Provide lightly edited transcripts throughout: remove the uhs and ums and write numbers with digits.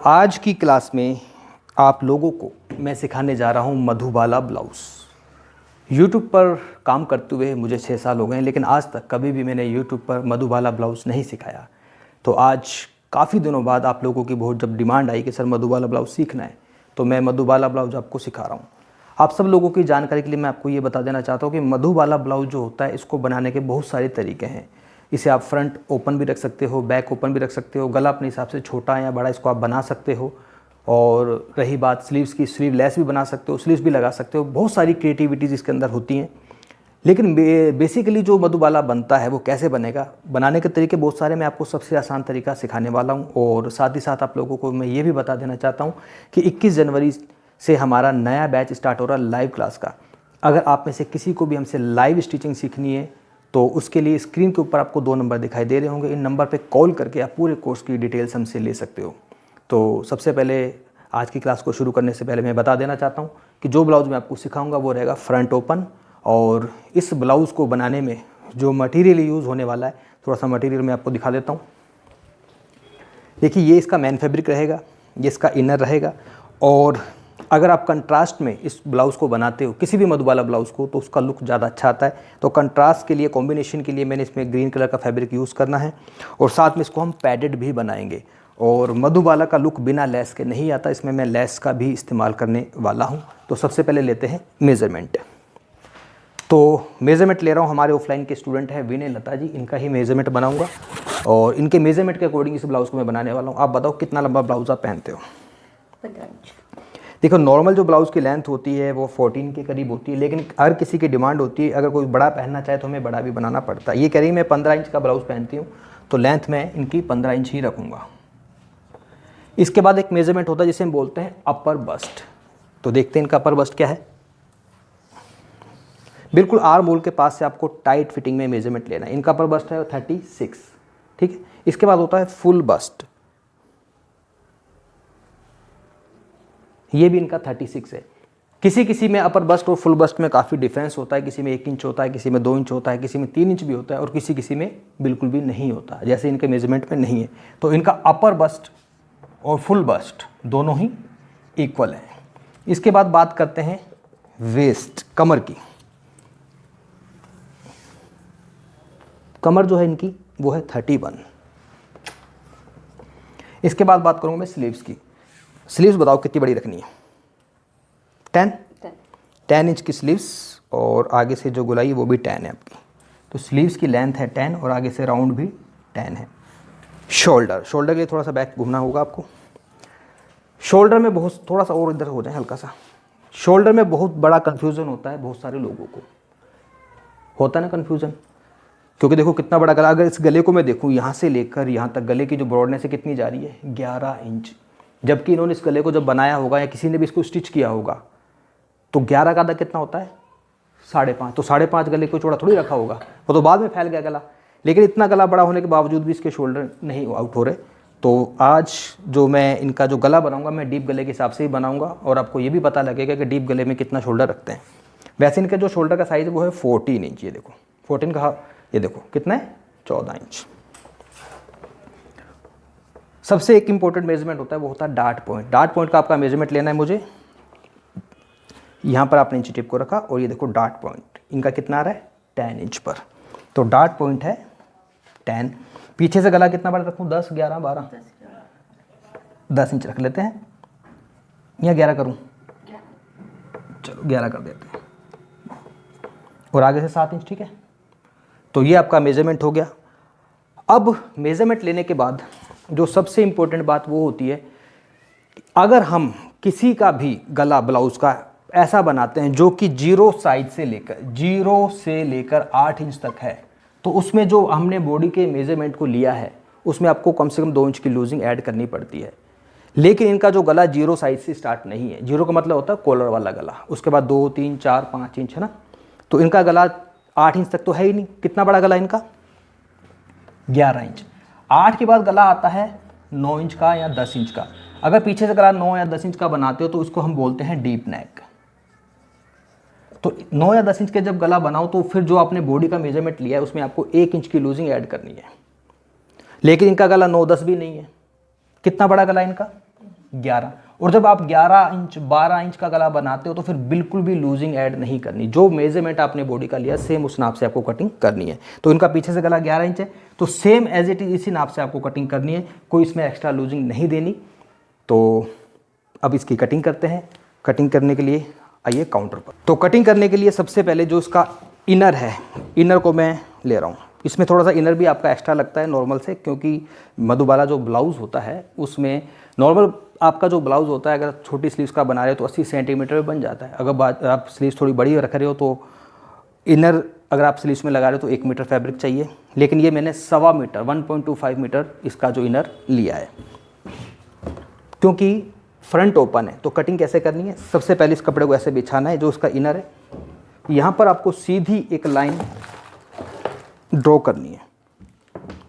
आज की क्लास में आप लोगों को मैं सिखाने जा रहा हूँ मधुबाला ब्लाउज़। यूट्यूब पर काम करते हुए मुझे 6 साल हो गए हैं, लेकिन आज तक कभी भी मैंने यूट्यूब पर मधुबाला ब्लाउज़ नहीं सिखाया। तो आज काफ़ी दिनों बाद आप लोगों की बहुत जब डिमांड आई कि सर मधुबाला ब्लाउज़ सीखना है, तो मैं मधुबाला ब्लाउज़ आपको सिखा रहा हूँ। आप सब लोगों की जानकारी के लिए मैं आपको ये बता देना चाहता हूँ कि मधुबाला ब्लाउज़ जो होता है, इसको बनाने के बहुत सारे तरीके हैं। इसे आप फ्रंट ओपन भी रख सकते हो, बैक ओपन भी रख सकते हो, गला अपने हिसाब से छोटा या बड़ा इसको आप बना सकते हो। और रही बात स्लीव्स की, स्लीव लेस भी बना सकते हो, स्लीव्स भी लगा सकते हो। बहुत सारी क्रिएटिविटीज़ इसके अंदर होती हैं। लेकिन बेसिकली जो मधुबाला बनता है वो कैसे बनेगा, बनाने के तरीके बहुत सारे, मैं आपको सबसे आसान तरीका सिखाने वाला हूँ। और साथ ही साथ आप लोगों को मैं ये भी बता देना चाहता हूँ कि 21 जनवरी से हमारा नया बैच स्टार्ट हो रहा है लाइव क्लास का। अगर आप में से किसी को भी हमसे लाइव स्टिचिंग सीखनी है तो उसके लिए स्क्रीन के ऊपर आपको 2 नंबर दिखाई दे रहे होंगे। इन नंबर पे कॉल करके आप पूरे कोर्स की डिटेल्स हमसे ले सकते हो। तो सबसे पहले आज की क्लास को शुरू करने से पहले मैं बता देना चाहता हूँ कि जो ब्लाउज़ मैं आपको सिखाऊंगा वो रहेगा फ्रंट ओपन। और इस ब्लाउज़ को बनाने में जो मटेरियल यूज़ होने वाला है, थोड़ा सा मटेरियल मैं आपको दिखा देता हूँ। देखिए, ये इसका मेन फैब्रिक रहेगा, ये इसका इनर रहेगा। और अगर आप कंट्रास्ट में इस ब्लाउज़ को बनाते हो, किसी भी मधुबाला ब्लाउज़ को, तो उसका लुक ज़्यादा अच्छा आता है। तो कंट्रास्ट के लिए, कॉम्बिनेशन के लिए मैंने इसमें ग्रीन कलर का फैब्रिक यूज़ करना है। और साथ में इसको हम पैडेड भी बनाएंगे। और मधुबाला का लुक बिना लेस के नहीं आता, इसमें मैं लेस का भी इस्तेमाल करने वाला हूँ। तो सबसे पहले लेते हैं मेज़रमेंट। तो मेज़रमेंट ले रहा हूँ, हमारे ऑफलाइन के स्टूडेंट हैं विनय लता जी, इनका ही मेज़रमेंट बनाऊँगा। और इनके मेज़रमेंट के अकॉर्डिंग इस ब्लाउज़ को मैं बनाने वाला हूँ। आप बताओ कितना लंबा ब्लाउज़ आप पहनते हो? 15 इंच। देखो, नॉर्मल जो ब्लाउज़ की लेंथ होती है वो 14 के करीब होती है, लेकिन हर किसी की डिमांड होती है, अगर कोई बड़ा पहनना चाहे तो हमें बड़ा भी बनाना पड़ता है। ये कह रही मैं 15 इंच का ब्लाउज़ पहनती हूँ, तो लेंथ मैं इनकी 15 इंच ही रखूँगा। इसके बाद एक मेज़रमेंट होता है जिसे हम बोलते हैं अपर बस्ट। तो देखते हैं इनका अपर बस्ट क्या है। बिल्कुल आर्म होल के पास से आपको टाइट फिटिंग में मेज़रमेंट लेना है। इनका अपर बस्ट है 36, ठीक है। इसके बाद होता है फुल बस्ट, ये भी इनका 36 है। किसी किसी में अपर बस्ट और फुल बस्ट में काफ़ी डिफरेंस होता है। किसी में 1 इंच होता है, किसी में 2 इंच होता है, किसी में 3 इंच भी होता है, और किसी किसी में बिल्कुल भी नहीं होता, जैसे इनके मेज़रमेंट में नहीं है। तो इनका अपर बस्ट और फुल बस्ट दोनों ही इक्वल है। इसके बाद बात करते हैं वेस्ट, कमर की। कमर जो है इनकी वो है 31। इसके बाद बात करूँगा मैं स्लीव्स की। स्लीव्स बताओ कितनी बड़ी रखनी है? 10 इंच की स्लीव्स, और आगे से जो गोलाई वो भी 10 है आपकी। तो स्लीव्स की लेंथ है 10 और आगे से राउंड भी 10 है। शोल्डर के लिए थोड़ा सा बैक घूमना होगा आपको। शोल्डर में बहुत, थोड़ा सा और इधर हो जाए हल्का सा। शोल्डर में बहुत बड़ा कन्फ्यूज़न होता है, बहुत सारे लोगों को होता है ना कन्फ्यूज़न, क्योंकि देखो कितना बड़ा गला। अगर इस गले को मैं देखूँ यहाँ से लेकर यहाँ तक, गले की जो ब्रॉडनेस है कितनी जा रही है? 11 इंच। जबकि इन्होंने इस गले को जब बनाया होगा या किसी ने भी इसको स्टिच किया होगा तो 11 का आधा कितना होता है? 5.5। तो 5.5 गले को चौड़ा थोड़ी रखा होगा, वो तो बाद में फैल गया गला। लेकिन इतना गला बड़ा होने के बावजूद भी इसके शोल्डर नहीं आउट हो रहे। तो आज जो मैं इनका जो गला बनाऊंगा, मैं डीप गले के हिसाब से ही बनाऊंगा, और आपको ये भी पता लगेगा कि डीप गले में कितना शोल्डर रखते हैं। वैसे इनका जो शोल्डर का साइज़ है वो है 14 इंच। ये देखो 14 का, ये देखो कितना है? 14 इंच। सबसे एक इंपॉर्टेंट मेजरमेंट होता है, वो होता है डार्ट पॉइंट। डार्ट पॉइंट का आपका मेजरमेंट लेना है मुझे। यहाँ पर आपने इंची टिप को रखा, और ये देखो डार्ट पॉइंट इनका कितना आ रहा है? 10 इंच पर। तो डार्ट पॉइंट है 10। पीछे से गला कितना बड़ा रखूँ? 10, 11, 12, 10 इंच रख लेते हैं, या 11 करूँ? चलो 11 कर देते हैं। और आगे से 7 इंच, ठीक है। तो ये आपका मेजरमेंट हो गया। अब मेजरमेंट लेने के बाद जो सबसे इम्पोर्टेंट बात वो होती है, अगर हम किसी का भी गला ब्लाउज़ का ऐसा बनाते हैं जो कि 0 साइज से लेकर 8 इंच तक है, तो उसमें जो हमने बॉडी के मेजरमेंट को लिया है उसमें आपको कम से कम 2 इंच की लूजिंग ऐड करनी पड़ती है। लेकिन इनका जो गला 0 साइज से स्टार्ट नहीं है। 0 का मतलब होता है कॉलर वाला गला, उसके बाद 2, 3, 4, 5 इंच है ना। तो इनका गला 8 इंच तक तो है ही नहीं। कितना बड़ा गला इनका? 11 इंच। 8 के बाद गला आता है 9 इंच का या 10 इंच का। अगर पीछे से गला 9 या 10 इंच का बनाते हो तो उसको हम बोलते हैं डीप नेक। तो 9 या 10 इंच के जब गला बनाओ तो फिर जो आपने बॉडी का मेजरमेंट लिया है उसमें आपको 1 इंच की लूजिंग ऐड करनी है। लेकिन इनका गला 9-10 भी नहीं है। कितना बड़ा गला इनका? 11। और जब आप 11 इंच 12 इंच का गला बनाते हो तो फिर बिल्कुल भी लूजिंग ऐड नहीं करनी। जो मेजरमेंट आपने बॉडी का लिया सेम उस नाप से आपको कटिंग करनी है। तो इनका पीछे से गला 11 इंच है तो सेम एज इट इज इसी नाप से आपको कटिंग करनी है, कोई इसमें एक्स्ट्रा लूजिंग नहीं देनी। तो अब इसकी कटिंग करते हैं। कटिंग करने के लिए आइए काउंटर पर। तो कटिंग करने के लिए सबसे पहले जो इसका इनर है, इनर को मैं ले रहा हूँ। इसमें थोड़ा सा इनर भी आपका एक्स्ट्रा लगता है नॉर्मल से, क्योंकि मधुबाला जो ब्लाउज़ होता है उसमें नॉर्मल आपका जो ब्लाउज़ होता है अगर छोटी स्लीव्स का बना रहे हो तो 80 सेंटीमीटर में बन जाता है। अगर आप स्लीव्स थोड़ी बड़ी रख रहे हो तो इनर अगर आप स्लीव्स में लगा रहे हो तो 1 मीटर फैब्रिक चाहिए, लेकिन ये मैंने 1.25 मीटर 1.25 मीटर इसका जो इनर लिया है। क्योंकि फ्रंट ओपन है तो कटिंग कैसे करनी है, सबसे पहले इस कपड़े को ऐसे बिछाना है। जो उसका इनर है यहाँ पर आपको सीधी एक लाइन ड्रॉ करनी है।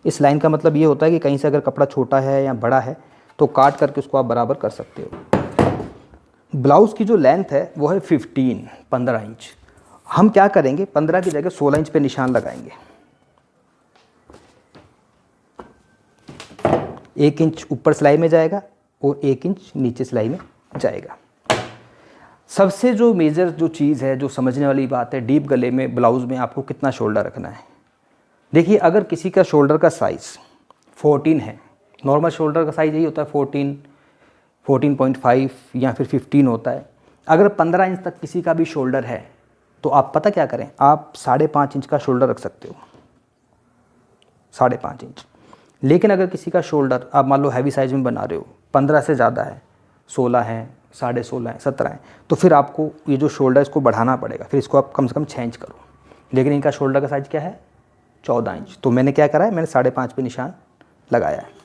इस लाइन का मतलब ये होता है कि कहीं से अगर कपड़ा छोटा है या बड़ा है तो काट करके उसको आप बराबर कर सकते हो। ब्लाउज़ की जो लेंथ है वो है 15 इंच। हम क्या करेंगे, 15 की जगह 16 इंच पे निशान लगाएंगे। 1 इंच ऊपर सिलाई में जाएगा और 1 इंच नीचे सिलाई में जाएगा। सबसे जो मेजर जो चीज़ है, जो समझने वाली बात है, डीप गले में ब्लाउज़ में आपको कितना शोल्डर रखना है। देखिए अगर किसी का शोल्डर का साइज़ 14 है, नॉर्मल शोल्डर का साइज़ यही होता है 14, 14.5 या फिर 15 होता है। अगर 15 इंच तक किसी का भी शोल्डर है तो आप पता क्या करें, आप 5.5 इंच का शोल्डर रख सकते हो, 5.5 इंच। लेकिन अगर किसी का शोल्डर आप मान लो हैवी साइज़ में बना रहे हो, 15 से ज़्यादा है, 16 है, 16.5 है, 17 है, तो फिर आपको ये जो शोल्डर इसको बढ़ाना पड़ेगा। फिर इसको आप कम से कम 6 इंच करो। लेकिन इनका शोल्डर का साइज़ क्या है, 14 इंच। तो मैंने क्या करा है, मैंने 5.5 पे निशान लगाया है।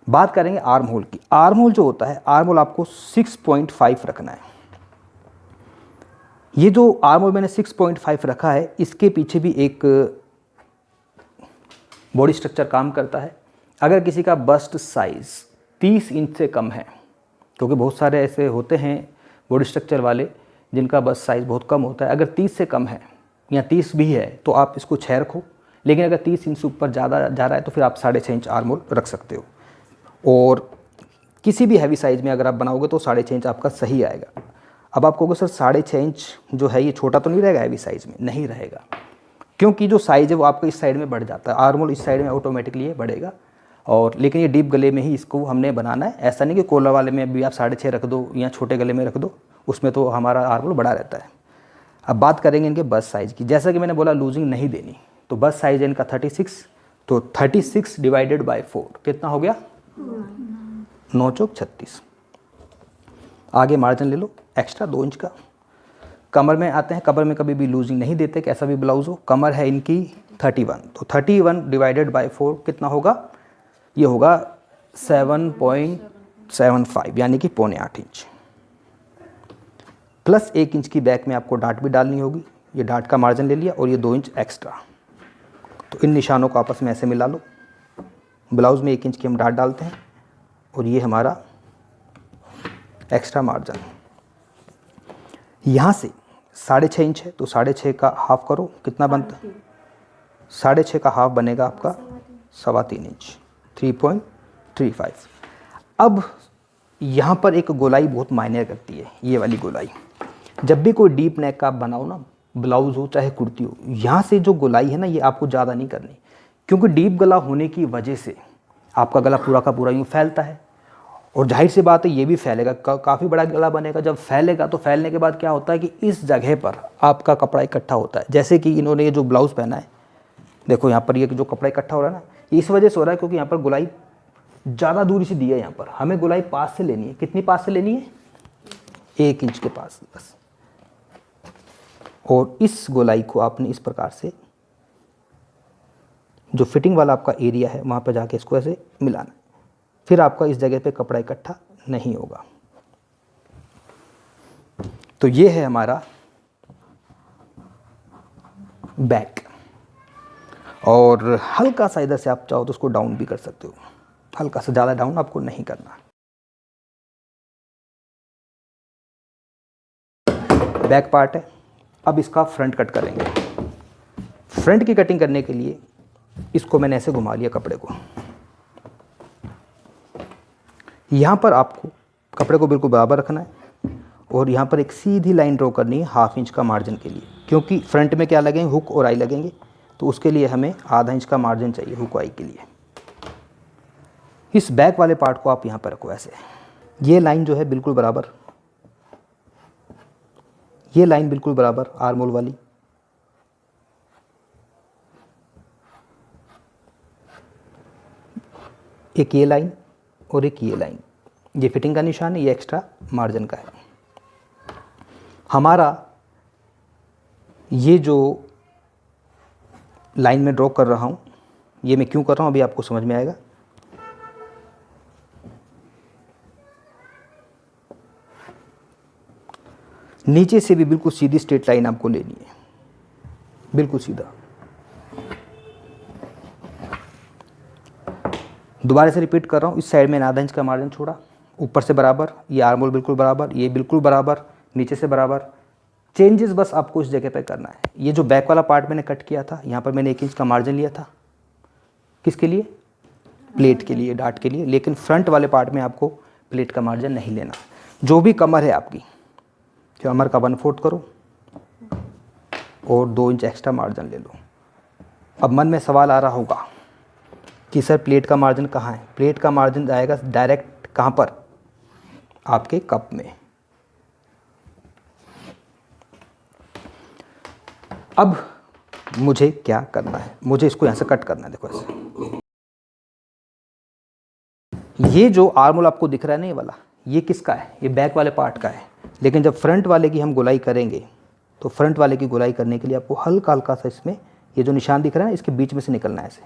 बात करेंगे आर्म होल की। आर्म होल जो होता है, आर्म होल आपको 6.5 रखना है। ये जो आर्म होल मैंने 6.5 रखा है, इसके पीछे भी एक बॉडी स्ट्रक्चर काम करता है। अगर किसी का बस्ट साइज़ 30 इंच से कम है, क्योंकि बहुत सारे ऐसे होते हैं बॉडी स्ट्रक्चर वाले जिनका बस्ट साइज़ बहुत कम होता है, अगर 30 से कम है या 30 भी है तो आप इसको 6 रखो। लेकिन अगर 30 इंच से ऊपर ज़्यादा जा रहा है तो फिर आप 6.5 इंच आर्म होल रख सकते हो। और किसी भी हैवी साइज़ में अगर आप बनाओगे तो 6.5 इंच आपका सही आएगा। अब आप कहोगे सर 6.5 इंच जो है ये छोटा तो नहीं रहेगा हैवी साइज़ में? नहीं रहेगा, क्योंकि जो साइज़ है वो आपका इस साइड में बढ़ जाता है। आर्म होल इस साइड में ऑटोमेटिकली ये बढ़ेगा। और लेकिन ये डीप गले में ही इसको हमने बनाना है। ऐसा नहीं कि कॉलर वाले में भी आप 6.5 रख दो या छोटे गले में रख दो, उसमें तो हमारा आर्म होल बड़ा रहता है। अब बात करेंगे इनके बस्ट साइज़ की। जैसा कि मैंने बोला लूजिंग नहीं देनी, तो बस्ट साइज़ है इनका 36। तो 36 डिवाइडेड बाय 4 कितना हो गया, 9 चौक 36। आगे मार्जिन ले लो एक्स्ट्रा 2 इंच का। कमर में आते हैं, कमर में कभी भी लूजिंग नहीं देते, कैसा भी ब्लाउज हो। कमर है इनकी 31, तो 31 डिवाइडेड बाय 4 कितना होगा, ये होगा 7.75 यानी कि 7.25 इंच। प्लस 1 इंच की बैक में आपको डाट भी डालनी होगी। ये डाट का मार्जिन ले लिया और ये 2 इंच एक्स्ट्रा। तो इन निशानों को आपस में ऐसे मिला लो। ब्लाउज़ में 1 इंच की हम डाट डालते हैं और ये हमारा एक्स्ट्रा मार्जिन। यहाँ से 6.5 इंच है तो 6.5 का हाफ करो, कितना बनता है, 6.5 का हाफ बनेगा आपका 3.25 इंच, 3.35। अब यहाँ पर एक गोलाई बहुत मायने करती है, ये वाली गोलाई। जब भी कोई डीप नेक का आप बनाओ ना, ब्लाउज़ हो चाहे कुर्ती हो, यहाँ से जो गोलाई है ना ये आपको ज़्यादा नहीं करनी, क्योंकि डीप गला होने की वजह से आपका गला पूरा का पूरा यूँ फैलता है। और जाहिर सी बात है ये भी फैलेगा, काफ़ी बड़ा गला बनेगा। जब फैलेगा तो फैलने के बाद क्या होता है कि इस जगह पर आपका कपड़ा इकट्ठा होता है। जैसे कि इन्होंने ये जो ब्लाउज़ पहना है, देखो यहाँ पर ये जो कपड़ा इकट्ठा हो रहा है ना, इस वजह से हो रहा है क्योंकि यहाँ पर गोलाई ज़्यादा दूरी से दी है। यहाँ पर हमें गोलाई पास से लेनी है। कितनी पास से लेनी है, 1 इंच के पास बस। और इस गोलाई को आपने इस प्रकार से, जो फिटिंग वाला आपका एरिया है वहाँ पर जाके इसको ऐसे मिलाना। फिर आपका इस जगह पे कपड़ा इकट्ठा नहीं होगा। तो ये है हमारा बैक। और हल्का सा इधर से आप चाहो तो उसको डाउन भी कर सकते हो, हल्का सा, ज़्यादा डाउन आपको नहीं करना। बैक पार्ट है। अब इसका फ्रंट कट करेंगे। फ्रंट की कटिंग करने के लिए इसको मैंने ऐसे घुमा लिया कपड़े को। यहाँ पर आपको कपड़े को बिल्कुल बराबर रखना है और यहाँ पर एक सीधी लाइन ड्रॉ करनी है ½ इंच का मार्जिन के लिए, क्योंकि फ्रंट में क्या लगेंगे, हुक और आई लगेंगे, तो उसके लिए हमें ½ इंच का मार्जिन चाहिए हुक आई के लिए। इस बैक वाले पार्ट को आप यहाँ पर रखो ऐसे, ये लाइन जो है बिल्कुल बराबर, ये लाइन बिल्कुल बराबर आर्म होल वाली, एक ये लाइन और एक ये लाइन, ये फिटिंग का निशान है, ये एक्स्ट्रा मार्जिन का है। हमारा ये जो लाइन में ड्रॉ कर रहा हूँ, ये मैं क्यों कर रहा हूँ अभी आपको समझ में आएगा। नीचे से भी बिल्कुल सीधी स्ट्रेट लाइन आपको लेनी है, बिल्कुल सीधा। दोबारा से रिपीट कर रहा हूँ, इस साइड में ½ इंच का मार्जिन छोड़ा, ऊपर से बराबर, ये आर्म होल बिल्कुल बराबर, ये बिल्कुल बराबर, नीचे से बराबर। चेंजेस बस आपको इस जगह पे करना है। ये जो बैक वाला पार्ट मैंने कट किया था, यहाँ पर मैंने 1 इंच का मार्जिन लिया था, किसके लिए, प्लेट के लिए, डाट के लिए, लेकिन फ्रंट वाले पार्ट में आपको प्लेट का मार्जिन नहीं लेना। जो भी कमर है आपकी, कमर का 1/4 करो और 2 इंच एक्स्ट्रा मार्जिन ले लो। अब मन में सवाल आ रहा होगा कि सर प्लेट का मार्जिन कहाँ है। प्लेट का मार्जिन जाएगा डायरेक्ट कहाँ पर, आपके कप में। अब मुझे क्या करना है, मुझे इसको यहाँ से कट करना है। देखो ऐसे, ये जो आर्म होल आपको दिख रहा है ना, ये वाला, ये किसका है, ये बैक वाले पार्ट का है। लेकिन जब फ्रंट वाले की हम गोलाई करेंगे, तो फ्रंट वाले की गोलाई करने के लिए आपको हल्का हल्का सा इसमें ये जो निशान दिख रहा है ना, इसके बीच में से निकलना है ऐसे,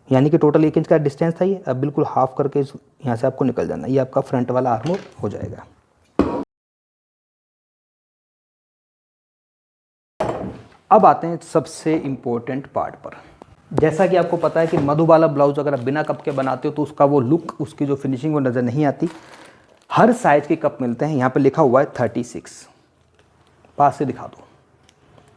यानी कि टोटल 1 इंच का डिस्टेंस था ये, अब बिल्कुल हाफ करके यहाँ से आपको निकल जाना है। ये आपका फ्रंट वाला आर्म होल हो जाएगा। अब आते हैं सबसे इम्पोर्टेंट पार्ट पर। जैसा कि आपको पता है कि मधुबाला ब्लाउज अगर आप बिना कप के बनाते हो तो उसका वो लुक, उसकी जो फिनिशिंग वो नज़र नहीं आती। हर साइज़ के कप मिलते हैं, यहाँ पर लिखा हुआ है 36, पास से दिखा दो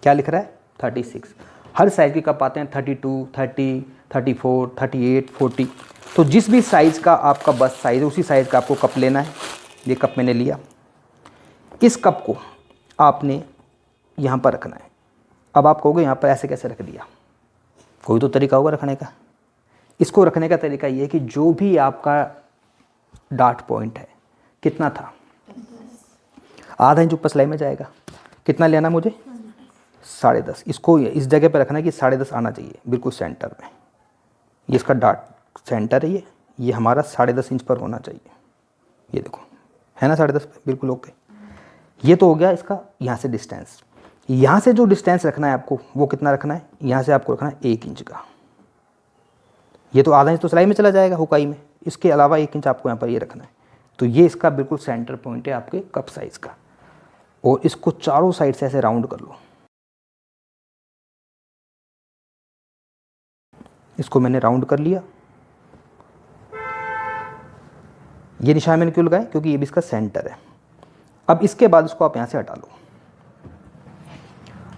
क्या लिख रहा है, 36। हर साइज़ के कप आते हैं, 32, 30, 34, 38, 40। तो जिस भी साइज़ का आपका बस साइज़ है, उसी साइज़ का आपको कप लेना है। ये कप मैंने लिया, इस कप को आपने यहाँ पर रखना है। अब आप कहोगे यहाँ पर ऐसे कैसे रख दिया, कोई तो तरीका होगा रखने का। इसको रखने का तरीका ये है कि जो भी आपका डार्ट पॉइंट है, कितना था, ½ इंच ऊपर सिलाई में जाएगा, कितना लेना मुझे, 10.5। इसको इस जगह पे रखना है कि 10.5 आना चाहिए बिल्कुल सेंटर में। ये इसका डार्ट सेंटर है, ये हमारा 10.5 इंच पर होना चाहिए। ये देखो है ना 10.5 पे, बिल्कुल ओके। ये तो हो गया इसका यहाँ से डिस्टेंस। यहाँ से जो डिस्टेंस रखना है आपको, वो कितना रखना है, यहाँ से आपको रखना है 1 इंच का। ये तो ½ इंच तो सिलाई में चला जाएगा हुकाई में, इसके अलावा 1 इंच आपको यहाँ पर ये रखना है। तो ये इसका बिल्कुल सेंटर पॉइंट है आपके कप साइज़ का। और इसको चारों साइड से ऐसे राउंड कर लो। इसको मैंने राउंड कर लिया। ये निशान मैंने क्यों लगाया, क्योंकि ये भी इसका सेंटर है। अब इसके बाद इसको आप यहाँ से हटा लो।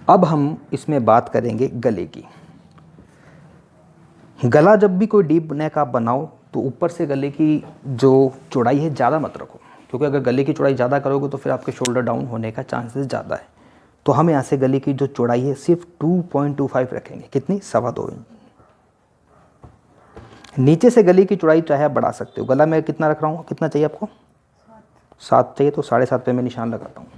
अब हम इसमें बात करेंगे गले की। गला जब भी कोई डीप नेक आप बनाओ तो ऊपर से गले की जो चौड़ाई है ज़्यादा मत रखो, क्योंकि अगर गले की चौड़ाई ज़्यादा करोगे तो फिर आपके शोल्डर डाउन होने का चांसेस ज़्यादा है। तो हम यहाँ से गले की जो चौड़ाई है सिर्फ 2.25 रखेंगे। कितनी, 2.25 इंच। नीचे से गले की चौड़ाई चाहे आप बढ़ा सकते हो। गला मैं कितना रख रहा हूँ, कितना चाहिए आपको, 7 चाहिए, तो 7.5 पे मैं निशान लगाता हूँ।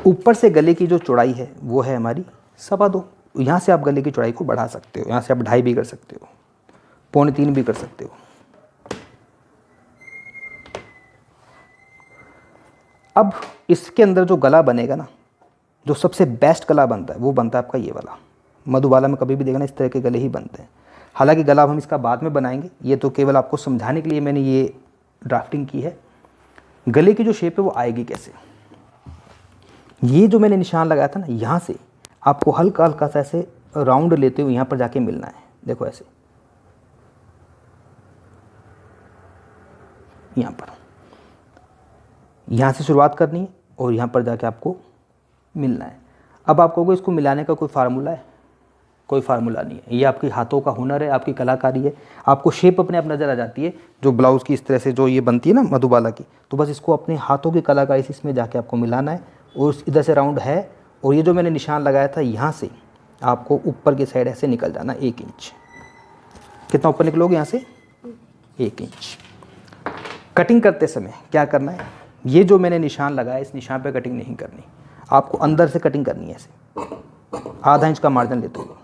ऊपर से गले की जो चौड़ाई है वो है हमारी 2.25। यहाँ से आप गले की चौड़ाई को बढ़ा सकते हो, यहाँ से आप 2.5 भी कर सकते हो, 2.25 भी कर सकते हो। अब इसके अंदर जो गला बनेगा ना, जो सबसे बेस्ट गला बनता है वो बनता है आपका ये वाला। मधुबाला में कभी भी देखना इस तरह के गले ही बनते हैं। हालांकि गला हम इसका बाद में बनाएंगे, ये तो केवल आपको समझाने के लिए मैंने ये ड्राफ्टिंग की है। गले की जो शेप है वो आएगी कैसे, ये जो मैंने निशान लगाया था ना, यहाँ से आपको हल्का हल्का सा ऐसे राउंड लेते हुए यहाँ पर जाके मिलना है। देखो ऐसे, यहाँ पर, यहाँ से शुरुआत करनी है और यहाँ पर जाके आपको मिलना है। अब आप कहोगे इसको मिलाने का कोई फार्मूला है, कोई फार्मूला नहीं है। ये आपकी हाथों का हुनर है, आपकी कलाकारी है। आपको शेप अपने आप नज़र आ जाती है जो ब्लाउज़ की इस तरह से जो ये बनती है ना मधुबाला की, तो बस इसको अपने हाथों की कलाकारी से इसमें जाके आपको मिलाना है। और इधर से राउंड है, और ये जो मैंने निशान लगाया था यहाँ से आपको ऊपर की साइड ऐसे निकल जाना 1 इंच। कितना ऊपर निकलोगे यहाँ से? 1 इंच। कटिंग करते समय क्या करना है, ये जो मैंने निशान लगाया इस निशान पे कटिंग नहीं करनी, आपको अंदर से कटिंग करनी है ऐसे, आधा इंच का मार्जिन लेते हुए।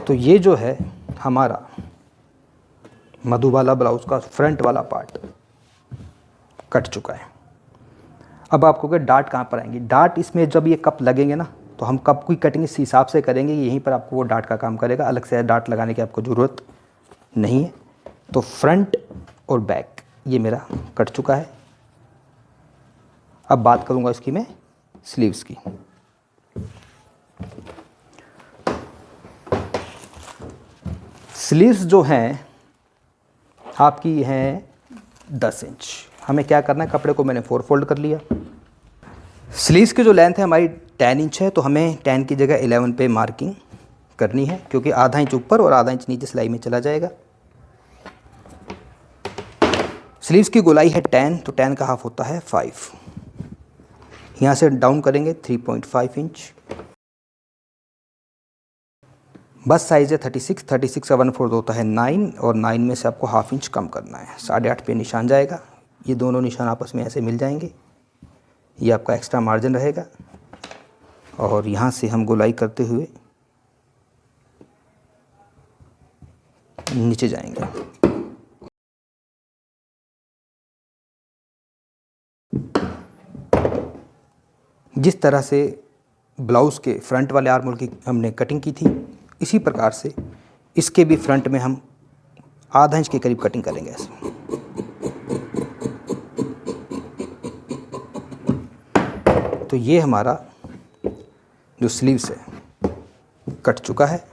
तो ये जो है हमारा मधुबाला ब्लाउज़ का फ्रंट वाला पार्ट कट चुका है। अब आपको क्या डार्ट कहाँ पर आएंगी? डार्ट इसमें जब ये कप लगेंगे ना, तो हम कप की कटिंग इस हिसाब से करेंगे, यहीं पर आपको वो डार्ट का काम करेगा। अलग से डार्ट लगाने की आपको ज़रूरत नहीं है। तो फ्रंट और बैक ये मेरा कट चुका है। अब बात करूँगा इसकी मैं स्लीव्स की। स्लीव्स जो हैं आपकी हैं 10 इंच। हमें क्या करना है, कपड़े को मैंने 4 फोल्ड कर लिया। स्लीव्स की जो लेंथ है हमारी 10 इंच है, तो हमें 10 की जगह 11 पे मार्किंग करनी है, क्योंकि आधा इंच ऊपर और आधा इंच नीचे सिलाई में चला जाएगा। स्लीव्स की गोलाई है 10, तो 10 का हाफ होता है 5। यहाँ से डाउन करेंगे 3.5 इंच। बस साइज़ है 36, 36 का 1/4 होता है 9, और 9 में से आपको हाफ इंच कम करना है, 8.5 पे निशान जाएगा। ये दोनों निशान आपस में ऐसे मिल जाएंगे, ये आपका एक्स्ट्रा मार्जिन रहेगा। और यहाँ से हम गोलाई करते हुए नीचे जाएंगे। जिस तरह से ब्लाउज़ के फ्रंट वाले आर्म होल की हमने कटिंग की थी, इसी प्रकार से इसके भी फ्रंट में हम आधा इंच के करीब कटिंग करेंगे ऐसे। तो ये हमारा जो स्लीव्स है कट चुका है।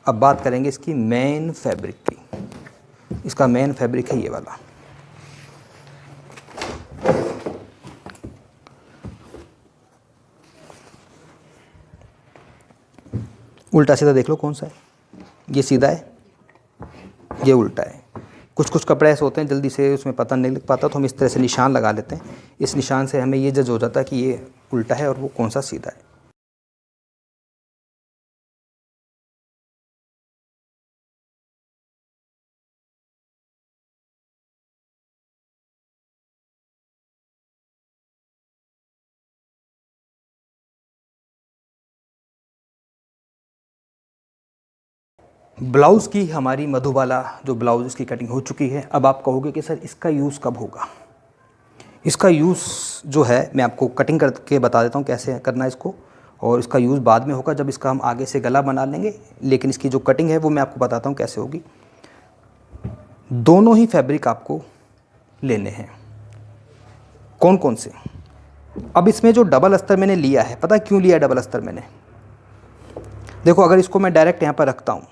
अब बात करेंगे इसकी मेन फैब्रिक की। इसका मेन फैब्रिक है ये वाला। उल्टा सीधा देख लो कौन सा है। ये सीधा है, ये उल्टा है। कुछ कुछ कपड़े ऐसे होते हैं जल्दी से उसमें पता नहीं लग पाता, तो हम इस तरह से निशान लगा लेते हैं। इस निशान से हमें ये जज हो जाता है कि ये उल्टा है और वो कौन सा सीधा है। ब्लाउज़ की हमारी मधुबाला जो ब्लाउज़ की कटिंग हो चुकी है। अब आप कहोगे कि सर इसका यूज़ कब होगा? इसका यूज़ जो है मैं आपको कटिंग करके बता देता हूँ कैसे करना है इसको, और इसका यूज़ बाद में होगा जब इसका हम आगे से गला बना लेंगे। लेकिन इसकी जो कटिंग है वो मैं आपको बताता हूँ कैसे होगी। दोनों ही फैब्रिक आपको लेने हैं। कौन कौन से? अब इसमें जो डबल अस्तर मैंने लिया है, पता क्यों लिया डबल अस्तर मैंने? देखो, अगर इसको मैं डायरेक्ट यहाँ पर रखता हूँ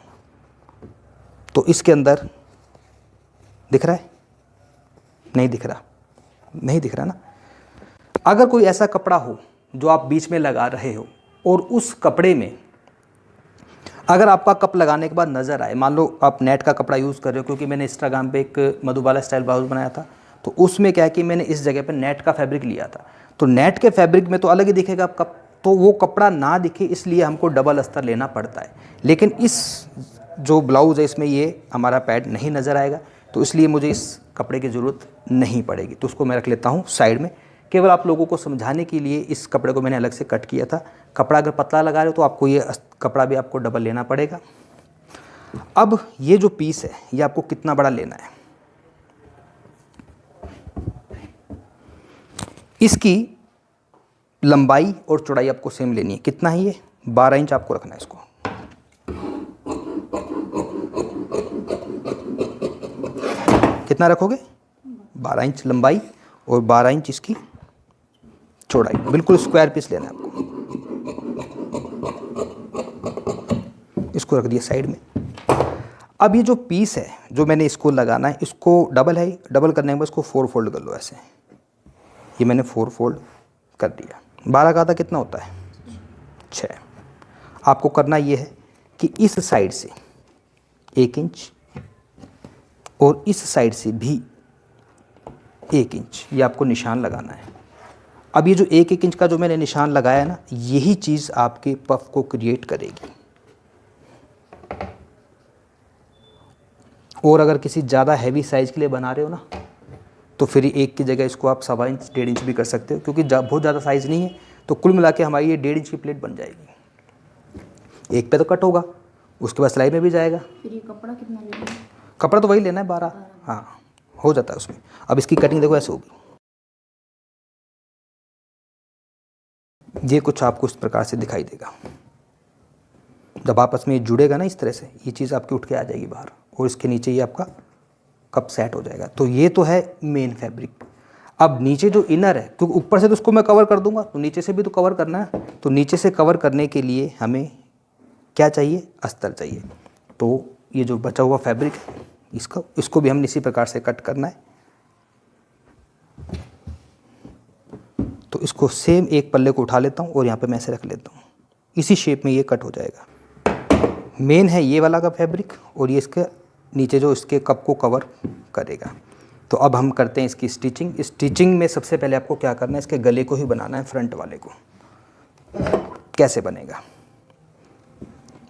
तो इसके अंदर दिख रहा है? नहीं दिख रहा, नहीं दिख रहा ना। अगर कोई ऐसा कपड़ा हो जो आप बीच में लगा रहे हो और उस कपड़े में अगर आपका कप लगाने के बाद नज़र आए, मान लो आप नेट का कपड़ा यूज़ कर रहे हो, क्योंकि मैंने इंस्टाग्राम पे एक मधुबाला स्टाइल ब्लाउज बनाया था, तो उसमें क्या है कि मैंने इस जगह पे नेट का फैब्रिक लिया था। तो नेट के फैब्रिक में तो अलग ही दिखेगा कप, तो वो कपड़ा ना दिखे इसलिए हमको डबल अस्तर लेना पड़ता है। लेकिन इस जो ब्लाउज़ है इसमें ये हमारा पैड नहीं नज़र आएगा, तो इसलिए मुझे इस कपड़े की ज़रूरत नहीं पड़ेगी। तो उसको मैं रख लेता हूँ साइड में। केवल आप लोगों को समझाने के लिए इस कपड़े को मैंने अलग से कट किया था। कपड़ा अगर पतला लगा रहे हो तो आपको ये कपड़ा भी आपको डबल लेना पड़ेगा। अब ये जो पीस है ये आपको कितना बड़ा लेना है, इसकी लंबाई और चौड़ाई आपको सेम लेनी है। कितना है ये? 12 इंच आपको रखना है इसको। कितना रखोगे? 12 इंच लंबाई और 12 इंच इसकी चौड़ाई। बिल्कुल स्क्वायर पीस लेना है आपको। इसको रख दिया साइड में। अब ये जो पीस है जो मैंने इसको लगाना है, इसको डबल है, डबल करने के बाद इसको 4 फोल्ड कर लो ऐसे। ये मैंने 4 फोल्ड कर दिया। 12 का आधा कितना होता है? 6। आपको करना ये है कि इस साइड से 1 इंच और इस साइड से भी 1 इंच, ये आपको निशान लगाना है। अब ये जो 1-1 इंच का जो मैंने निशान लगाया है ना, यही चीज़ आपके पफ को क्रिएट करेगी। और अगर किसी ज़्यादा हैवी साइज़ के लिए बना रहे हो ना, तो फिर 1 की जगह इसको आप 1.25 इंच 1.5 इंच भी कर सकते हो, क्योंकि बहुत ज़्यादा साइज़ नहीं है। तो कुल मिला के हमारी ये 1.5 इंच की प्लेट बन जाएगी। एक पे तो कट होगा, उसके बाद सिलाई में भी जाएगा। फिर ये कपड़ा कितना लेना है? कपड़ा तो वही लेना है 12। हाँ, हो जाता है उसमें। अब इसकी कटिंग देखो ऐसे होगी। ये कुछ आपको इस प्रकार से दिखाई देगा। जब आपस में जुड़ेगा ना इस तरह से, ये चीज़ आपकी उठ के आ जाएगी बाहर, और इसके नीचे ये आपका कप सेट हो जाएगा। तो ये तो है मेन फैब्रिक। अब नीचे जो इनर है, क्योंकि ऊपर से तो उसको मैं कवर कर दूंगा, तो नीचे से भी तो कवर करना है। तो नीचे से कवर करने के लिए हमें क्या चाहिए? अस्तर चाहिए। तो ये जो बचा हुआ फैब्रिक है, इसको भी हम इसी प्रकार से कट करना है। तो इसको सेम एक पल्ले को उठा लेता हूँ और यहाँ पे मैं ऐसे रख लेता हूँ। इसी शेप में ये कट हो जाएगा। मेन है ये वाला का फैब्रिक, और ये इसके नीचे जो इसके कप को कवर करेगा। तो अब हम करते हैं इसकी स्टिचिंग। स्टिचिंग में सबसे पहले आपको क्या करना है? इसके गले को ही बनाना है, फ्रंट वाले को। कैसे बनेगा?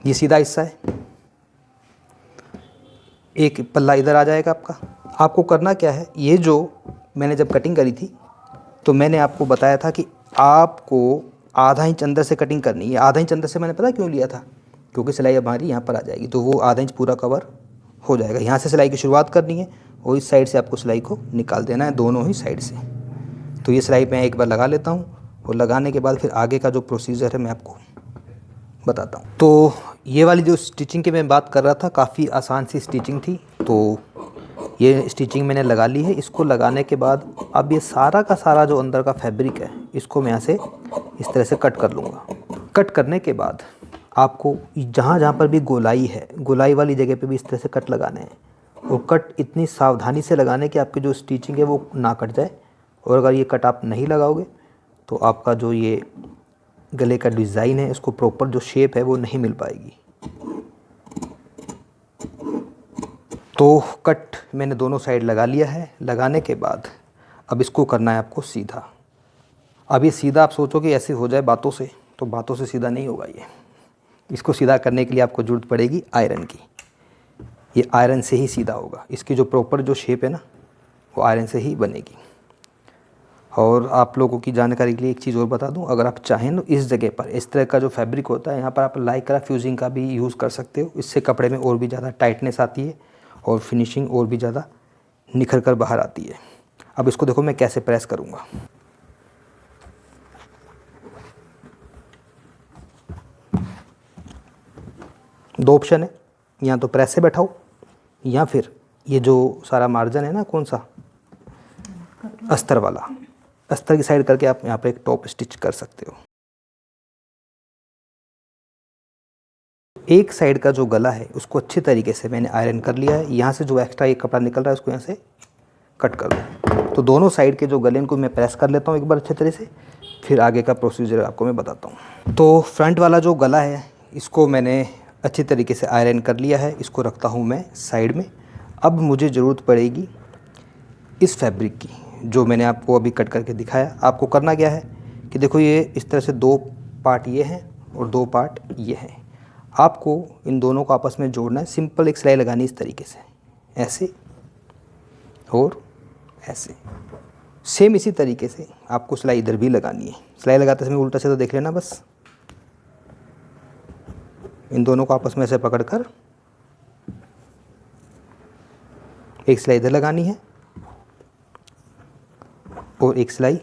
ये सीधा हिस्सा है, एक पल्ला इधर आ जाएगा आपका। आपको करना क्या है? ये जो मैंने जब कटिंग करी थी, तो मैंने आपको बताया था कि आपको आधा इंच अंदर से कटिंग करनी है। आधा इंच अंदर से मैंने पता क्यों लिया था? क्योंकि सिलाई हमारी यहाँ पर आ जाएगी, तो वो आधा इंच पूरा कवर हो जाएगा। यहाँ से सिलाई की शुरुआत करनी है और इस साइड से आपको सिलाई को निकाल देना है, दोनों ही साइड से। तो ये सिलाई मैं एक बार लगा लेता हूँ, और लगाने के बाद फिर आगे का जो प्रोसीजर है मैं आपको बताता हूँ। तो ये वाली जो स्टिचिंग की मैं बात कर रहा था, काफ़ी आसान सी स्टिचिंग थी। तो ये स्टिचिंग मैंने लगा ली है। इसको लगाने के बाद अब ये सारा का सारा जो अंदर का फैब्रिक है, इसको मैं यहाँ से इस तरह से कट कर लूँगा। कट करने के बाद आपको जहाँ जहाँ पर भी गोलाई है, गोलाई वाली जगह पे भी इस तरह से कट लगाने हैं। और कट इतनी सावधानी से लगाने कि आपकी जो स्टिचिंग है वो ना कट जाए। और अगर ये कट आप नहीं लगाओगे तो आपका जो ये गले का डिज़ाइन है, इसको प्रॉपर जो शेप है वो नहीं मिल पाएगी। तो कट मैंने दोनों साइड लगा लिया है। लगाने के बाद अब इसको करना है आपको सीधा। अब ये सीधा आप सोचो कि ऐसे हो जाए बातों से, तो बातों से सीधा नहीं होगा ये। इसको सीधा करने के लिए आपको ज़रूरत पड़ेगी आयरन की। ये आयरन से ही सीधा होगा। इसकी जो प्रॉपर जो शेप है ना, वो आयरन से ही बनेगी। और आप लोगों की जानकारी के लिए एक चीज़ और बता दूं, अगर आप चाहें तो इस जगह पर इस तरह का जो फैब्रिक होता है, यहाँ पर आप लाइक्रा फ्यूजिंग का भी यूज़ कर सकते हो। इससे कपड़े में और भी ज़्यादा टाइटनेस आती है और फिनिशिंग और भी ज़्यादा निखर कर बाहर आती है। अब इसको देखो मैं कैसे प्रेस करूँगा। दो ऑप्शन है, या तो प्रेस से बैठाओ, या फिर ये जो सारा मार्जिन है ना, कौन सा, अस्तर वाला, अस्तर की साइड करके आप यहाँ पे एक टॉप स्टिच कर सकते हो। एक साइड का जो गला है उसको अच्छे तरीके से मैंने आयरन कर लिया है। यहाँ से जो एक्स्ट्रा एक कपड़ा निकल रहा है उसको यहाँ से कट कर दो। तो दोनों साइड के जो गले को मैं प्रेस कर लेता हूँ एक बार अच्छे तरह से, फिर आगे का प्रोसीजर आपको मैं बताता हूँ। तो फ्रंट वाला जो गला है इसको मैंने अच्छी तरीके से आयरन कर लिया है। इसको रखता हूँ मैं साइड में। अब मुझे ज़रूरत पड़ेगी इस फैब्रिक की, जो मैंने आपको अभी कट करके दिखाया। आपको करना क्या है कि देखो, ये इस तरह से 2 पार्ट ये हैं और 2 पार्ट ये हैं। आपको इन दोनों को आपस में जोड़ना है। सिंपल एक सिलाई लगानी इस तरीके से, ऐसे और ऐसे। सेम इसी तरीके से आपको सिलाई इधर भी लगानी है। सिलाई लगाते समय उल्टा सीधा देख लेना बस। इन दोनों को आपस में ऐसे पकड़कर एक सिलाई इधर लगानी है और एक सिलाई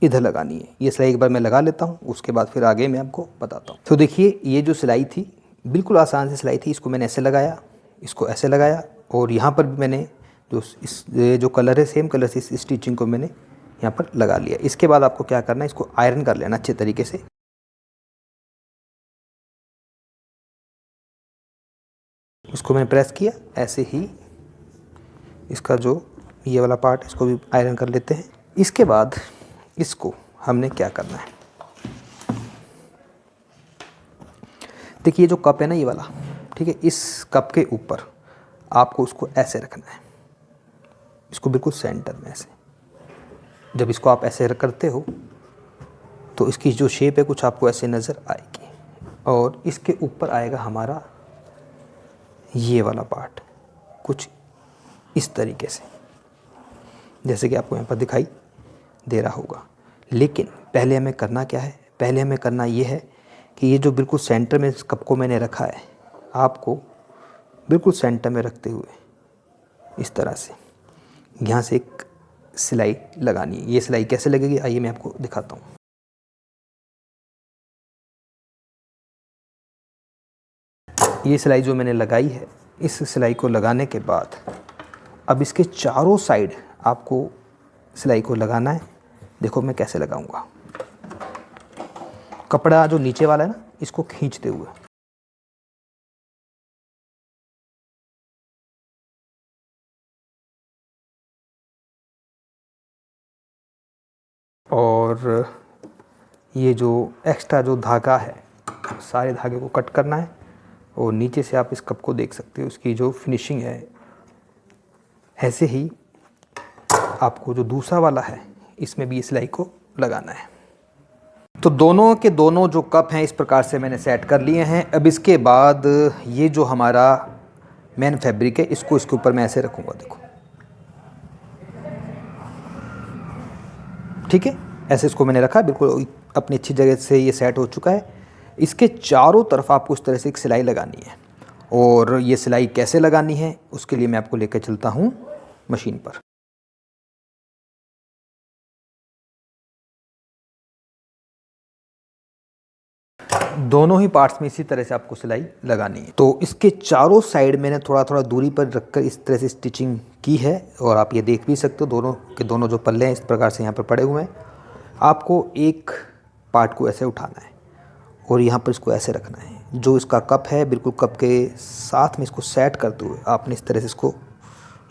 इधर लगानी है। ये सिलाई एक बार मैं लगा लेता हूँ, उसके बाद फिर आगे मैं आपको बताता हूँ। तो देखिए, ये जो सिलाई थी बिल्कुल आसान सी सिलाई थी। इसको मैंने ऐसे लगाया, इसको ऐसे लगाया, और यहाँ पर भी मैंने जो कलर है सेम कलर से इस स्टिचिंग को मैंने यहाँ पर लगा लिया। इसके बाद आपको क्या करना है, इसको आयरन कर लेना अच्छे तरीके से। इसको मैंने प्रेस किया, ऐसे ही इसका जो ये वाला पार्ट इसको भी आयरन कर लेते हैं। इसके बाद इसको हमने क्या करना है, देखिए जो कप है ना ये वाला, ठीक है, इस कप के ऊपर आपको उसको ऐसे रखना है, इसको बिल्कुल सेंटर में ऐसे। जब इसको आप ऐसे करते हो तो इसकी जो शेप है कुछ आपको ऐसे नज़र आएगी, और इसके ऊपर आएगा हमारा ये वाला पार्ट कुछ इस तरीके से, जैसे कि आपको यहाँ पर दिखाई दे रहा होगा। लेकिन पहले हमें करना क्या है, पहले हमें करना ये है कि ये जो बिल्कुल सेंटर में इस कप को मैंने रखा है, आपको बिल्कुल सेंटर में रखते हुए इस तरह से यहाँ से एक सिलाई लगानी है। ये सिलाई कैसे लगेगी आइए मैं आपको दिखाता हूँ। ये सिलाई जो मैंने लगाई है, इस सिलाई को लगाने के बाद अब इसके चारों साइड आपको सिलाई को लगाना है। देखो मैं कैसे लगाऊंगा, कपड़ा जो नीचे वाला है ना इसको खींचते हुए, और ये जो एक्स्ट्रा जो धागा है सारे धागे को कट करना है, और नीचे से आप इस कप को देख सकते हो उसकी जो फिनिशिंग है। ऐसे ही आपको जो दूसरा वाला है इसमें भी सिलाई को लगाना है। तो दोनों के दोनों जो कप हैं इस प्रकार से मैंने सेट कर लिए हैं। अब इसके बाद ये जो हमारा मेन फैब्रिक है इसको इसके ऊपर मैं ऐसे रखूँगा, देखो ठीक है, ऐसे इसको मैंने रखा, बिल्कुल अपनी अच्छी जगह से ये सेट हो चुका है। इसके चारों तरफ आपको इस तरह से एक सिलाई लगानी है, और ये सिलाई कैसे लगानी है उसके लिए मैं आपको लेकर चलता हूँ मशीन पर। दोनों ही पार्ट्स में इसी तरह से आपको सिलाई लगानी है। तो इसके चारों साइड मैंने थोड़ा थोड़ा दूरी पर रखकर इस तरह से स्टिचिंग की है, और आप ये देख भी सकते हो दोनों के दोनों जो पल्ले हैं इस प्रकार से यहाँ पर पड़े हुए हैं। आपको एक पार्ट को ऐसे उठाना है और यहाँ पर इसको ऐसे रखना है। जो इसका कप है बिल्कुल कप के साथ में इसको सेट करते हुए आपने इस तरह से इसको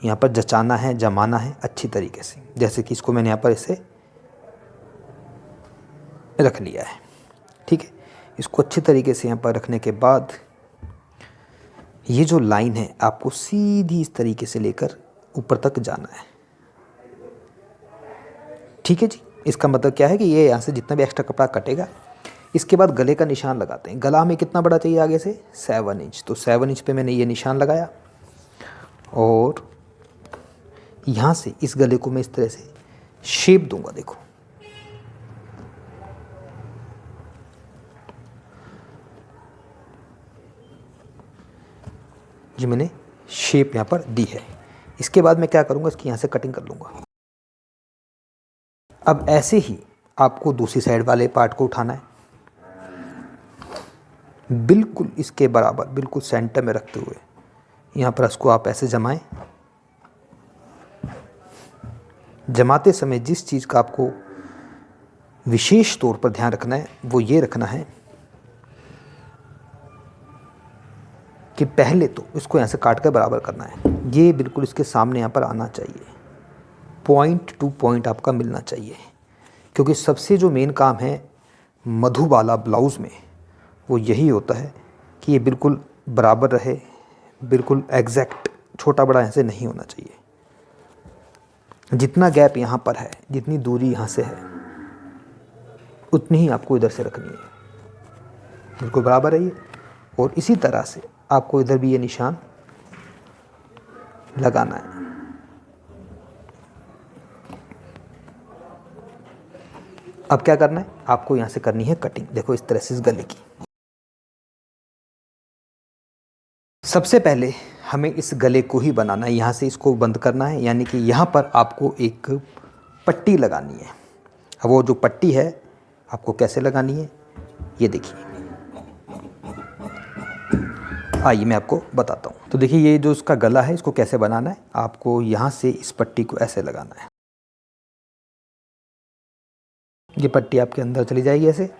यहाँ पर जचाना है, जमाना है अच्छी तरीके से, जैसे कि इसको मैंने यहाँ पर इसे रख लिया है, ठीक है। इसको अच्छी तरीके से यहाँ पर रखने के बाद ये जो लाइन है आपको सीधी इस तरीके से लेकर ऊपर तक जाना है, ठीक है जी। इसका मतलब क्या है कि ये यहाँ से जितना भी एक्स्ट्रा कपड़ा कटेगा, इसके बाद गले का निशान लगाते हैं। गला हमें कितना बड़ा चाहिए आगे से 7 इंच, तो 7 इंच पे मैंने ये निशान लगाया, और यहाँ से इस गले को मैं इस तरह से शेप दूंगा, देखो जी मैंने शेप यहाँ पर दी है। इसके बाद मैं क्या करूँगा, इसकी यहाँ से कटिंग कर लूँगा। अब ऐसे ही आपको दूसरी साइड वाले पार्ट को उठाना है, बिल्कुल इसके बराबर बिल्कुल सेंटर में रखते हुए यहाँ पर इसको आप ऐसे जमाएं। जमाते समय जिस चीज़ का आपको विशेष तौर पर ध्यान रखना है वो ये रखना है कि पहले तो इसको यहाँ से काट कर बराबर करना है। ये बिल्कुल इसके सामने यहाँ पर आना चाहिए, पॉइंट टू पॉइंट आपका मिलना चाहिए, क्योंकि सबसे जो मेन काम है मधुबाला ब्लाउज़ में वो यही होता है कि ये बिल्कुल बराबर रहे, बिल्कुल एग्जैक्ट, छोटा बड़ा यहाँ से नहीं होना चाहिए। जितना गैप यहाँ पर है, जितनी दूरी यहाँ से है, उतनी ही आपको इधर से रखनी है, बिल्कुल बराबर है ये। और इसी तरह से आपको इधर भी ये निशान लगाना है। अब क्या करना है, आपको यहाँ से करनी है कटिंग, देखो इस तरह से इस गले की। सबसे पहले हमें इस गले को ही बनाना है, यहाँ से इसको बंद करना है, यानी कि यहाँ पर आपको एक पट्टी लगानी है। अब वो जो पट्टी है आपको कैसे लगानी है ये देखिए, आइए मैं आपको बताता हूँ। तो देखिए ये जो इसका गला है इसको कैसे बनाना है, आपको यहाँ से इस पट्टी को ऐसे लगाना है। ये पट्टी आपके अंदर चली जाएगी ऐसे,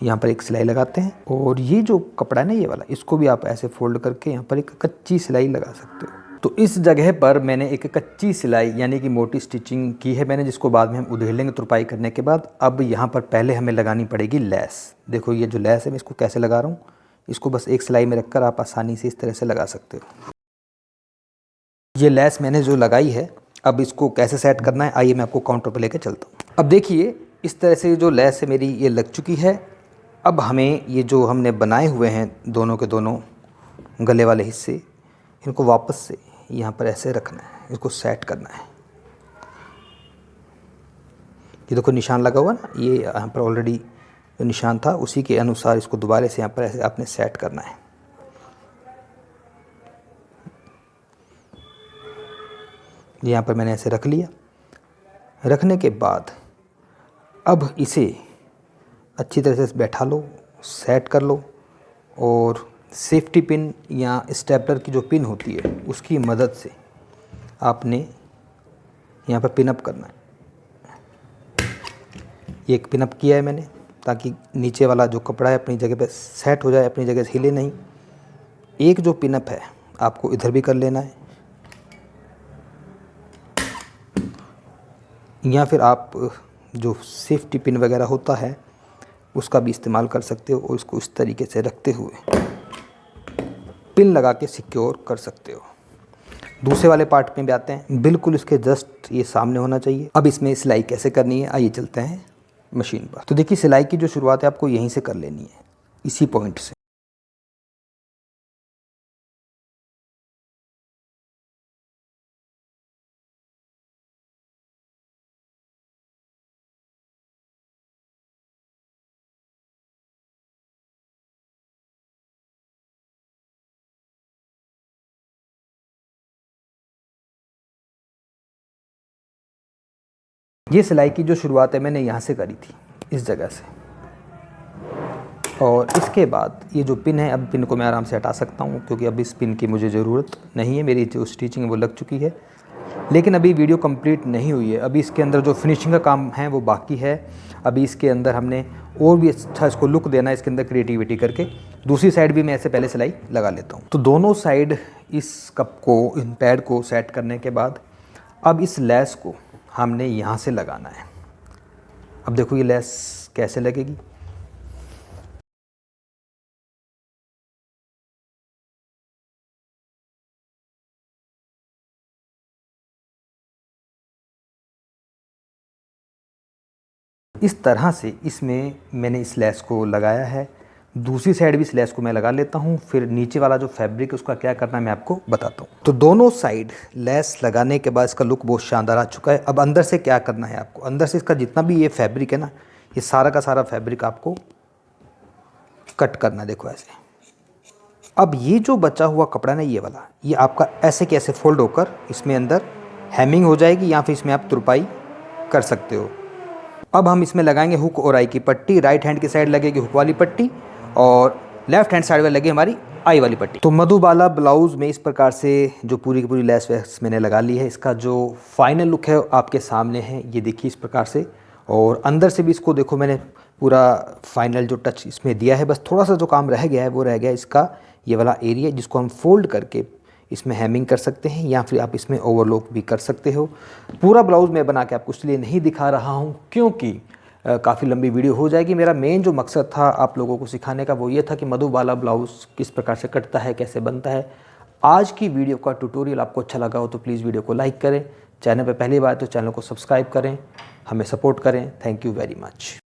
यहाँ पर एक सिलाई लगाते हैं, और ये जो कपड़ा है ना ये वाला, इसको भी आप ऐसे फोल्ड करके यहाँ पर एक कच्ची सिलाई लगा सकते हो। तो इस जगह पर मैंने एक कच्ची सिलाई यानी कि मोटी स्टिचिंग की है मैंने, जिसको बाद में हम उधेड़ लेंगे तुरपाई करने के बाद। अब यहाँ पर पहले हमें लगानी पड़ेगी लेस। देखो ये जो लेस है मैं इसको कैसे लगा रहा हूँ, इसको बस एक सिलाई में रखकर आप आसानी से इस तरह से लगा सकते हो। ये लेस मैंने जो लगाई है, अब इसको कैसे सेट करना है आइए मैं आपको काउंटर पर लेकर चलता हूँ। अब देखिए इस तरह से जो लेस है मेरी ये लग चुकी है। अब हमें ये जो हमने बनाए हुए हैं दोनों के दोनों गले वाले हिस्से, इनको वापस से यहाँ पर ऐसे रखना है, इसको सेट करना है। ये देखो निशान लगा हुआ ना, ये यहाँ पर ऑलरेडी जो निशान था उसी के अनुसार इसको दोबारा से यहाँ पर ऐसे आपने सेट करना है। यहाँ पर मैंने ऐसे रख लिया। रखने के बाद अब इसे अच्छी तरह से बैठा लो, सेट कर लो और सेफ्टी पिन या स्टेपलर की जो पिन होती है उसकी मदद से आपने यहाँ पर पिन अप करना है। ये एक पिन अप किया है मैंने ताकि नीचे वाला जो कपड़ा है अपनी जगह पे सेट हो जाए, अपनी जगह से हिले नहीं। एक जो पिन अप है आपको इधर भी कर लेना है, या फिर आप जो सेफ्टी पिन वगैरह होता है उसका भी इस्तेमाल कर सकते हो और इसको इस तरीके से रखते हुए पिन लगा के सिक्योर कर सकते हो। दूसरे वाले पार्ट में भी आते हैं, बिल्कुल इसके जस्ट ये सामने होना चाहिए। अब इसमें सिलाई कैसे करनी है आइए चलते हैं मशीन पर। तो देखिए सिलाई की जो शुरुआत है आपको यहीं से कर लेनी है, इसी पॉइंट से। ये सिलाई की जो शुरुआत है मैंने यहाँ से करी थी, इस जगह से। और इसके बाद ये जो पिन है, अब पिन को मैं आराम से हटा सकता हूँ क्योंकि अब इस पिन की मुझे ज़रूरत नहीं है। मेरी जो स्टिचिंग है वो लग चुकी है, लेकिन अभी वीडियो कंप्लीट नहीं हुई है। अभी इसके अंदर जो फिनिशिंग का काम है वो बाकी है। अभी इसके अंदर हमने और भी अच्छा इसको लुक देना है, इसके अंदर क्रिएटिविटी करके। दूसरी साइड भी मैं ऐसे पहले सिलाई लगा लेता हूँ। तो दोनों साइड इस कप को, इन पैड को सेट करने के बाद अब इस लेस को हमने यहाँ से लगाना है। अब देखो ये लेस कैसे लगेगी। इस तरह से इसमें मैंने इस लेस को लगाया है। दूसरी साइड भी इस लेस को मैं लगा लेता हूँ, फिर नीचे वाला जो फैब्रिक है उसका क्या करना है मैं आपको बताता हूँ। तो दोनों साइड लेस लगाने के बाद इसका लुक बहुत शानदार आ चुका है। अब अंदर से क्या करना है आपको, अंदर से इसका जितना भी ये फैब्रिक है ना, ये सारा का सारा फैब्रिक आपको कट करना है। देखो ऐसे। अब ये जो बचा हुआ कपड़ा ना, ये वाला, ये आपका ऐसे कैसे फोल्ड होकर इसमें अंदर हेमिंग हो जाएगी या फिर इसमें आप तुरपाई कर सकते हो। अब हम इसमें लगाएंगे हुक और आई की पट्टी। राइट हैंड की साइड लगेगी हुक वाली पट्टी और लेफ्ट हैंड साइड में लगी हमारी आई वाली पट्टी। तो मधुबाला ब्लाउज़ में इस प्रकार से जो पूरी की पूरी लेस वैस मैंने लगा ली है। इसका जो फाइनल लुक है आपके सामने है, ये देखिए इस प्रकार से। और अंदर से भी इसको देखो मैंने पूरा फाइनल जो टच इसमें दिया है। बस थोड़ा सा जो काम रह गया है वो रह गया इसका ये वाला एरिया, जिसको हम फोल्ड करके इसमें हेमिंग कर सकते हैं या फिर आप इसमें ओवरलॉक भी कर सकते हो। पूरा ब्लाउज़ मैं बना के आपको इसलिए नहीं दिखा रहा हूँ क्योंकि काफ़ी लंबी वीडियो हो जाएगी। मेरा मेन जो मकसद था आप लोगों को सिखाने का वो ये था कि मधुबाला ब्लाउज़ किस प्रकार से कटता है, कैसे बनता है। आज की वीडियो का ट्यूटोरियल आपको अच्छा लगा हो तो प्लीज़ वीडियो को लाइक करें। चैनल पर पहली बार तो चैनल को सब्सक्राइब करें, हमें सपोर्ट करें। Thank you very much.